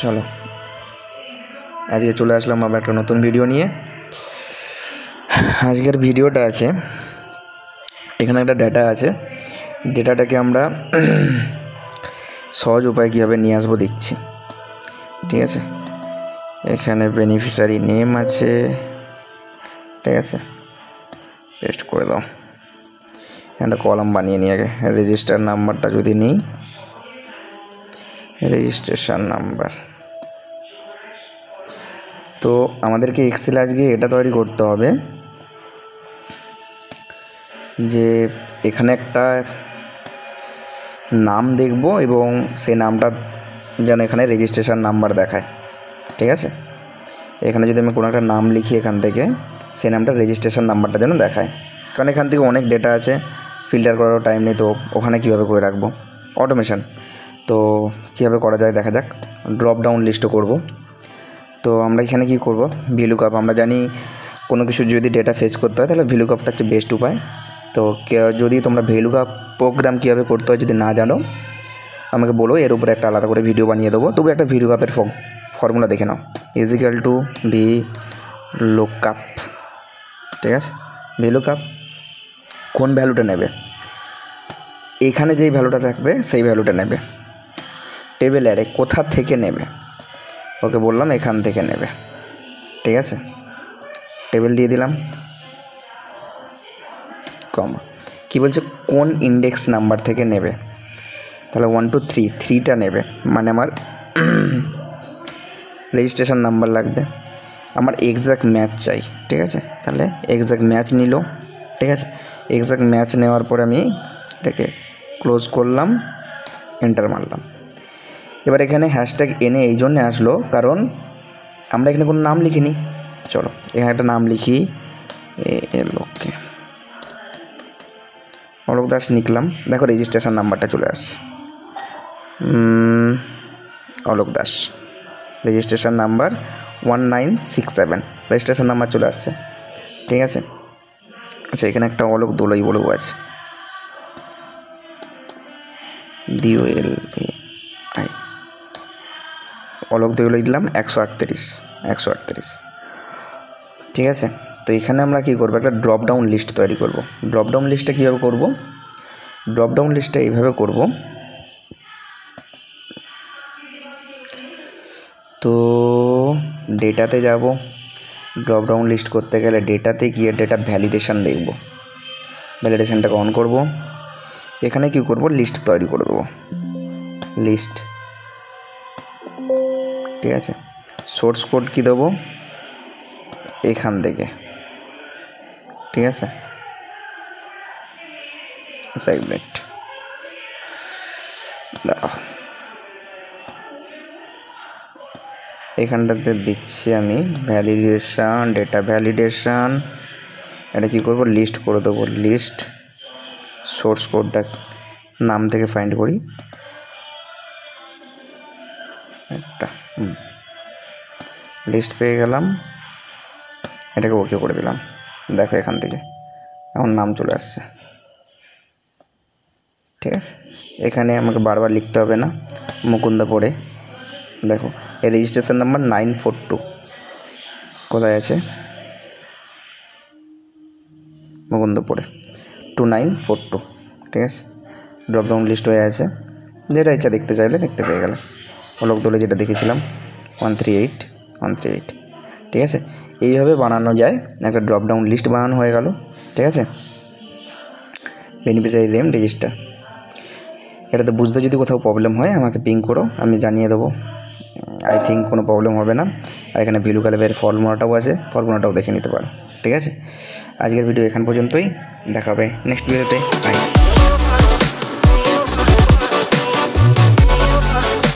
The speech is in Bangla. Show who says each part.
Speaker 1: চলো আজকে চলে আসলাম আবার একটা নতুন ভিডিও নিয়ে। আজকের ভিডিওটা আছে, এখানে একটা ডেটা আছে, ডেটাটাকে আমরা সহজ উপায় কীভাবে নিয়ে আসবো দেখছি। ঠিক আছে, এখানে বেনিফিশিয়ারি নেম আছে, ঠিক আছে, পেস্ট করে দাও। একটা কলাম বানিয়ে নিয়ে আগে রেজিস্টার নাম্বারটা যদি নিই, রেজিস্ট্রেশন নাম্বার। তো আমাদেরকে এক্সেল আজকে এটা তৈরি করতে হবে যে এখানে একটা নাম দেখব এবং সেই নামটা যেন এখানে রেজিস্ট্রেশন নাম্বার দেখায়। ঠিক আছে, এখানে যদি আমি কোনো একটা নাম লিখি এখান থেকে, সেই নামটা রেজিস্ট্রেশন নাম্বারটা যেন দেখায়। কারণ এখান থেকে অনেক ডেটা আছে, ফিল্টার করারও টাইম নেই, তো ওখানে কীভাবে করে রাখবো অটোমেশন। তো কীভাবে করা যায় দেখা যাক। ড্রপ ডাউন লিস্টও করব। তো আমরা এখানে কী করব, ভিলুকআপ। আমরা জানি কোনো কিছু যদি ডেটা ফেচ করতে হয় তাহলে ভিলুকআপটা হচ্ছে বেস্ট উপায়। তো যদি তোমরা ভিলুকআপ প্রোগ্রাম কীভাবে করতে হয় যদি না জানো আমাকে বলো, এর উপরে একটা আলাদা করে ভিডিও বানিয়ে দেবো। তবু একটা ভিলুকআপের ফর্মুলা দেখে নাও, ইজিক্যাল টু ভি লুকআপ। ঠিক আছে, ভিলুকআপ কোন ভ্যালুটা নেবে, এখানে যেই ভ্যালুটা থাকবে সেই ভ্যালুটা নেবে। টেবিল অ্যারে কোথা থেকে নেবে, ওকে বললাম এখান থেকে নেবে। ঠিক আছে, টেবিল দিয়ে দিলাম, কমা। কী বলছে, কোন ইন্ডেক্স নাম্বার থেকে নেবে, তাহলে 1 2 3, 3টা নেবে, মানে আমার রেজিস্ট্রেশন নাম্বার লাগবে। আমার এক্স্যাক্ট ম্যাচ চাই। ঠিক আছে, তাহলে এক্স্যাক্ট ম্যাচ নিল। ঠিক আছে, এক্স্যাক্ট ম্যাচ নেওয়ার পরে আমি এটাকে ক্লোজ করলাম, এন্টার মারলাম। এবার এখানে হ্যাশট্যাগ এনে এই জন্যে আসলো কারণ আমরা এখানে কোনো নাম লিখিনি। চলো এখানে একটা নাম লিখি, লোককে অলোক দাস লিখলাম। দেখো রেজিস্ট্রেশন নাম্বারটা চলে আসছে, Alok Das, registration number 1967, registration number চলে আসছে। ঠিক আছে, আচ্ছা এখানে একটা অলোক দোলই বলেও আছে, DOLAI, অলোক দোলই দিলাম 138। ঠিক আছে, তো এখানে আমরা কী করবো, একটা ড্রপ ডাউন লিস্ট তৈরি করব। ড্রপ ডাউন লিস্টটা কীভাবে করব, ড্রপ ডাউন লিস্টটা এইভাবে করব। তো ডেটাতে যাব, ড্রপ ডাউন লিস্ট করতে গেলে ডেটাতে গিয়ে ডেটা ভ্যালিডেশন দেখব, ভ্যালিডেশনটাকে অন করব। এখানে কী করব, লিস্ট তৈরি করে দেবো, লিস্ট। ঠিক আছে, সোর্স কোড কী দেবো এখান থেকে। ঠিক আছে, সাইড দাঁড়াও, এখানটাতে দিচ্ছি আমি ভ্যালিডেশন, ডেটা ভ্যালিডেশন। এটা কী করবো, লিস্ট করে দেবো, লিস্ট। সোর্স কোডটা নাম থেকে ফাইন্ড করি একটা, লিস্ট পেয়ে গেলাম, এটাকে ওকে করে দিলাম। দেখো এখান থেকে এখন নাম চলে আসছে। ঠিক আছে, এখানে আমাকে বারবার লিখতে হবে না, মুকুন্দ পড়ে দেখো এই রেজিস্ট্রেশন নাম্বার 942 কোথায় আছে, মুকুন্দ পড়ে 2942। ঠিক আছে, ড্রপ ডাউন লিস্ট হয়ে আছে, যেটা ইচ্ছা দেখতে চাইলে দেখতে পেয়ে গেলে। অলোক দোলে যেটা দেখেছিলাম 138। ঠিক আছে, এইভাবে বানানো যায়, একটা ড্রপ ডাউন লিস্ট বানানো হয়ে গেল। ঠিক আছে, বেনিফিশিয়ারি নেম রেজিস্টার। এটাতে বুঝতে যদি কোথাও প্রবলেম হয় আমাকে পিং করো, আমি জানিয়ে দেবো। আই থিঙ্ক কোনো প্রবলেম হবে না। আর এখানে ভিলুকআপের ফর্মুলাটাও আছে, ফর্মুলাটাও দেখে নিতে পারো। ঠিক আছে, আজকের ভিডিও এখান পর্যন্তই, দেখা হবে নেক্সট ভিডিওতে। বাই।